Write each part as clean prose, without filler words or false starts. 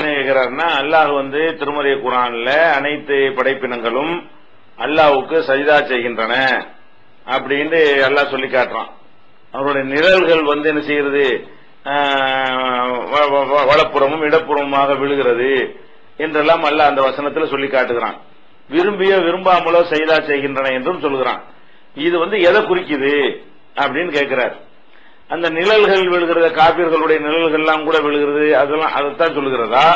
என்ன கேட்கிறாருன்னா, அல்லாஹ் திருமறை குர்ஆன்ல அனைத்து படைப்பினங்களும் அல்லாஹ்வுக்கு சஜிதா செய்கின்றன அப்படின்னு அல்லாஹ் சொல்லி காட்டுறான். அவருடைய நிழல்கள் என்ன செய்யறது, வலப்புறமும் இடப்புறமுமாக விழுகிறது என்றெல்லாம் அல்லாஹ் அந்த வசனத்தில் சொல்லி காட்டுகிறான். விரும்பியோ விரும்பாமலோ சஜிதா செய்கின்றன என்றும் சொல்கிறான். இது எதை குறிக்குது அப்படின்னு கேட்கிறார். அந்த நிழல்கள் விழுகிறது, காபிர்களுடைய நிழல்கள் எல்லாம் கூட விழுகிறது, அதெல்லாம் அதைத்தான் சொல்லுகிறதா,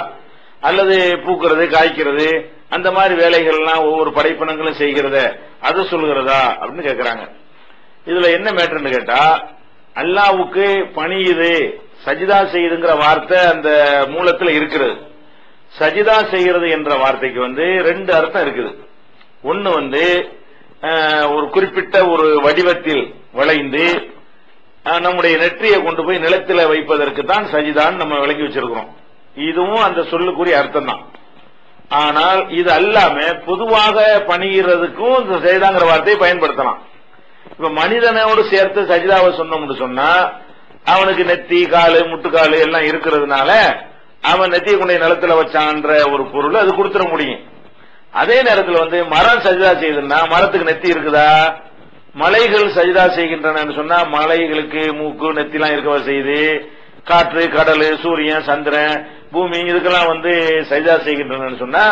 அல்லது பூக்கிறது காய்க்கிறது அந்த மாதிரி வேலைகள் எல்லாம் ஒவ்வொரு படைப்பினங்களும் செய்கிறத அது சொல்லுகிறதா அப்படின்னு கேட்கிறாங்க. இதுல என்ன மேட்டர்னு கேட்டா, அல்லாஹ்வுக்கு பணியுது சஜிதா செய்யுதுங்கிற வார்த்தை அந்த மூலத்தில் இருக்கிறது. சஜிதா செய்கிறது என்ற வார்த்தைக்கு ரெண்டு அர்த்தம் இருக்குது. ஒன்னு ஒரு குறிப்பிட்ட ஒரு வடிவத்தில் வளைந்து நம்முடைய நெற்றியை கொண்டு போய் நிலத்தில் வைப்பதற்கு தான் சஜிதான் நம்ம விளக்கி வச்சிருக்கிறோம். இதுவும் அந்த சொல்லுக்குரிய அர்த்தம் தான். ஆனால் இது அல்லாம பொதுவாக பணிகிறதுக்கும் சஜிதாங்கிற வார்த்தையை பயன்படுத்தலாம். இப்ப மனிதனோடு சேர்த்து சஜிதாவை சொன்னோம்னு சொன்னா, அவனுக்கு நெத்தி காலு முட்டுக்காலு எல்லாம் இருக்கிறதுனால அவன் நெத்தியை கொண்ட நிலத்துல வச்சான்ற ஒரு பொருள் அது கொடுத்துட முடியும். அதே நேரத்தில் மரம் சஜிதா செய்யுதுன்னா மரத்துக்கு நெத்தி இருக்குதா? மலைகள் சஜிதா செய்கின்றன சொன்னா மலைகளுக்கு மூக்கு நெத்திலாம் இருக்கவா செய்து, காற்று கடல் சூரியன் சந்திரன் பூமி இதுக்கெல்லாம் சஜிதா செய்கின்றன சொன்னா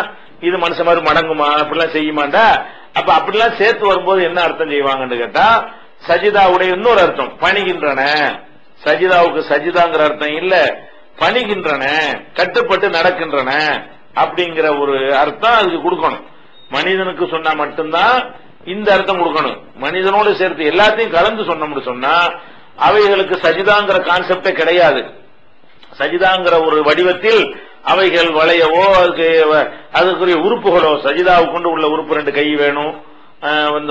இது மனுஷ மாதிரி மடங்குமா? அப்படிலாம் செய்யுமாண்டா? அப்ப அப்படிலாம் சேர்த்து வரும்போது என்ன அர்த்தம் செய்வாங்கன்னு கேட்டா, சஜிதாவுடைய இன்னொரு அர்த்தம் பணிகின்றன. சஜிதாவுக்கு சஜிதாங்கிற அர்த்தம் இல்ல, பணிகின்றன, கட்டுப்பட்டு நடக்கின்றன அப்படிங்கிற ஒரு அர்த்தம் அதுக்கு கொடுக்கணும். மனிதனுக்கு சொன்னா மட்டும்தான் இந்த அர்த்தம் கொடுக்கணும். மனிதனோடு சேர்த்து எல்லாத்தையும் கலந்து சொன்னோம்னு சொன்னா அவைகளுக்கு சஜிதாங்கிற கான்செப்டே கிடையாது. சஜிதாங்கிற ஒரு வடிவத்தில் அவைகள் வளையவோ அதுக்குரிய உறுப்புகளோ, சஜிதாவுக்கு கொண்டு உள்ள உறுப்பு 2 கை வேணும்,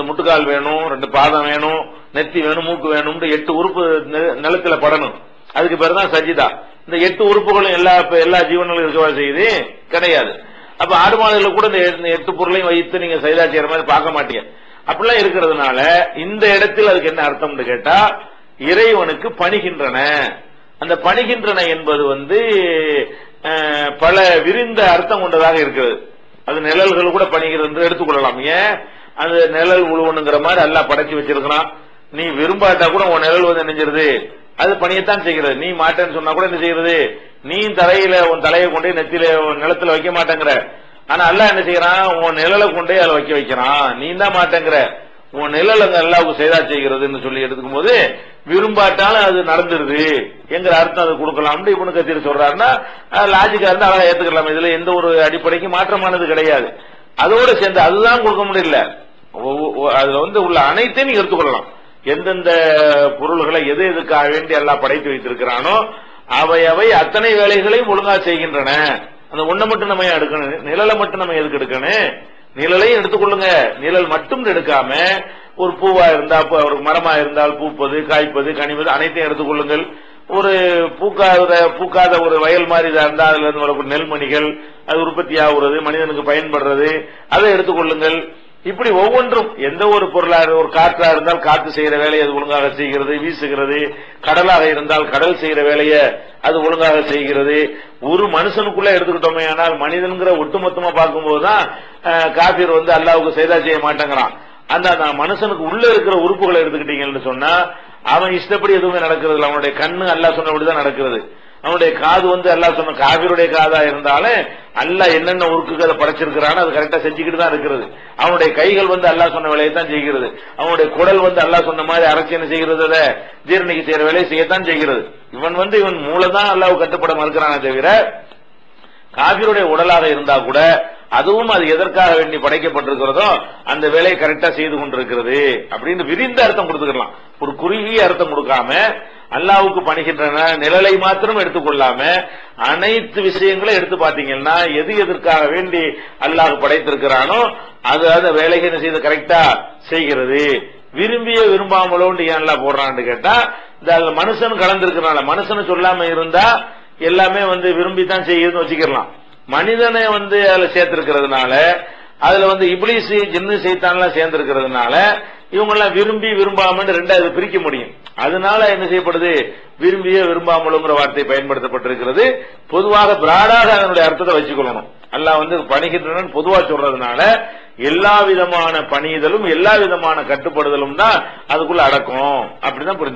முட்டுக்கால் வேணும், 2 பாதம் வேணும், நெத்தி வேணும், மூக்கு வேணும், 8 உறுப்பு நிலத்துல படணும். அதுக்கு பேர் தான் சஜிதா. இந்த 8 உறுப்புகளும் எல்லா ஜீவன்களும் இருக்கவா செய்யுது கிடையாது. அப்ப ஆடு மாடுகளுக்கு கூட இந்த 8 பொருளையும் வைத்து நீங்க சஜிதா செய்யற மாதிரி பார்க்க மாட்டீங்க. அப்படிலாம் இருக்கிறதுனால இந்த இடத்தில் அதுக்கு என்ன அர்த்தம்னு கேட்டா, இறைவனுக்கு பணிகின்றன. அந்த பணிகின்றன என்பது பல விரிந்த அர்த்தம் கொண்டதாக இருக்கிறது. அது நிழல்கள் கூட பணிகிறது என்று எடுத்துக்கொள்ளலாம். ஏன் அது நிழல் உழுவனுங்கிற மாதிரி அல்லாஹ் படைச்சு வச்சிருக்கிறான். நீ விரும்பாட்டா கூட உன் நிழல் நினைஞ்சிருது, அது பணியத்தான் செய்கிறது. நீ மாட்டேன்னு சொன்னா கூட என்ன செய்யறது, நீ தரையில உன் தலையை கொண்டே நெத்தில நிலத்துல வைக்க மாட்டேங்கிற. ஆனா அல்லாஹ் என்ன செய்யறான், உன் நிழலை கொண்டே அதை வைக்கிறான். நீ தான் மாட்டேங்கிற, உன் நிழல் அங்க அல்லாஹ்வுக்கு செய்தா செய்கிறதுன்னு சொல்லி எடுத்துக்கும் போது விரும்பாட்டாலும் அது நடந்துருது என்கிற அர்த்தம் அது கொடுக்கலாம். இவனு கத்திரி சொல்றாருன்னா லாஜிக்கா இருந்தா அழகா ஏத்துக்கலாம். இதுல எந்த ஒரு அடிப்படைக்கு மாற்றமானது கிடையாது. அதோட சேர்ந்து அதுதான் கொடுக்க முடியல, அதுல உள்ள அனைத்தையும் நீங்க எடுத்துக்கொள்ளலாம். எந்தெந்த பொருள்களை எது எதுக்காக வேண்டி எல்லாம் படைத்து வைத்திருக்கிறானோ அவை அத்தனை வேலைகளையும் ஒழுங்கா செய்கின்றன. அந்த ஒன்றை மட்டும் நம்ம எடுக்கணும், நிழலை மட்டும் நம்ம எதுக்கு எடுக்கணும்? நிழலையும் எடுத்துக்கொள்ளுங்க. நிழல் மட்டும் எடுக்காம ஒரு பூவா இருந்தா, ஒரு மரமா இருந்தால் பூப்பது காய்ப்பது கனிவது அனைத்தையும் எடுத்துக்கொள்ளுங்கள். ஒரு பூக்காத ஒரு வயல் மாதிரி இருந்தா அதுல இருந்து வரக்கூடிய நெல்மணிகள் அது உற்பத்தி ஆகுறது, மனிதனுக்கு பயன்படுறது, அதை எடுத்துக்கொள்ளுங்கள். இப்படி ஒவ்வொன்றும் எந்த ஒரு பொருளாக, ஒரு காற்றா இருந்தால் காற்று செய்கிற வேலையை அது ஒழுங்காக செய்கிறது வீசுகிறது, கடலாக இருந்தால் கடல் செய்கிற வேலையை அது ஒழுங்காக செய்கிறது. ஒரு மனுஷனுக்குள்ள எடுத்துக்கிட்டோமே ஆனால் மனிதன்கிற ஒட்டுமொத்தமா பார்க்கும்போதுதான் காபீர் அல்லாஹ்வுக்கு சஜிதா செய்ய மாட்டேங்கிறான். அந்த மனுஷனுக்கு உள்ள இருக்கிற உறுப்புகளை எடுத்துக்கிட்டீங்கன்னு சொன்னா அவன் இஷ்டப்படி எதுவுமே நடக்கிறது இல்லை. அவனுடைய கண்ணு அல்லாஹ் சொன்னபடிதான் நடக்கிறது. அவனுடைய காது அல்லாஹ் சொன்ன காபீருடைய காதா இருந்தாலும் அல்லாஹ் என்னென்ன உறுப்புகளை படைச்சிருக்கிறானோ அது கரெக்டா செஞ்சுக்கிட்டு தான் இருக்கிறது. அவனுடைய கைகள் அல்லாஹ் சொன்ன வேலையை தான் செய்கிறது. அவனுடைய குடல் அல்லாஹ் சொன்ன மாதிரி அரைச்சி என்ன செய்கிறது, அதை ஜீரணிக்கு செய்யற வேலையை செய்யத்தான் செய்கிறது. இவன் மூலதான் அல்லாஹ் கட்டுப்பட மறுக்கிறானே தவிர காபீருடைய உடலாக இருந்தா கூட அதுவும் அது எதற்காக வேண்டி படைக்கப்பட்டிருக்கிறதோ அந்த வேலையை கரெக்டா செய்து கொண்டிருக்கிறது அப்படின்னு விரிந்த அர்த்தம் கொடுத்துக்கலாம். ஒரு குறுகிய அர்த்தம் கொடுக்காம அல்லாஹ்வுக்கு பணிகின்றன நிழலை மாத்திரம் எடுத்துக்கொள்ளாம அனைத்து விஷயங்களும் எடுத்து பாத்தீங்கன்னா எது எதற்காக வேண்டி அல்லாஹ் படைத்திருக்கிறானோ அது அந்த வேலைகளை செய்து கரெக்டா செய்கிறது. விரும்பிய விரும்பாமலோண்டு ஏன் எல்லாம் போடுறான்னு கேட்டா, இந்த மனுஷன் கலந்திருக்கிறனால. மனுஷனை சொல்லாம இருந்தா எல்லாமே விரும்பித்தான் செய்யுதுன்னு வச்சுக்கலாம். மனிதனை அதுல சேர்த்திருக்கிறதுனால, அதுல இப்லீஸ் ஜின்னு சைத்தான் சேர்ந்திருக்கிறதுனால இவங்க எல்லாம் விரும்பி விரும்பாமல் ரெண்டாவது பிரிக்க முடியும். அதனால என்ன செய்யப்படுது, விரும்பிய விரும்பாமலுங்கிற வார்த்தை பயன்படுத்தப்பட்டிருக்கிறது. பொதுவாக பிராடாக அதனுடைய அர்த்தத்தை வச்சுக்கொள்ளணும். அல்லாஹ் பணிகின்றன பொதுவா சொல்றதுனால எல்லா விதமான பணிதலும் எல்லா விதமான கட்டுப்படுதலும் தான் அதுக்குள்ள அடக்கும். அப்படிதான் புரிந்து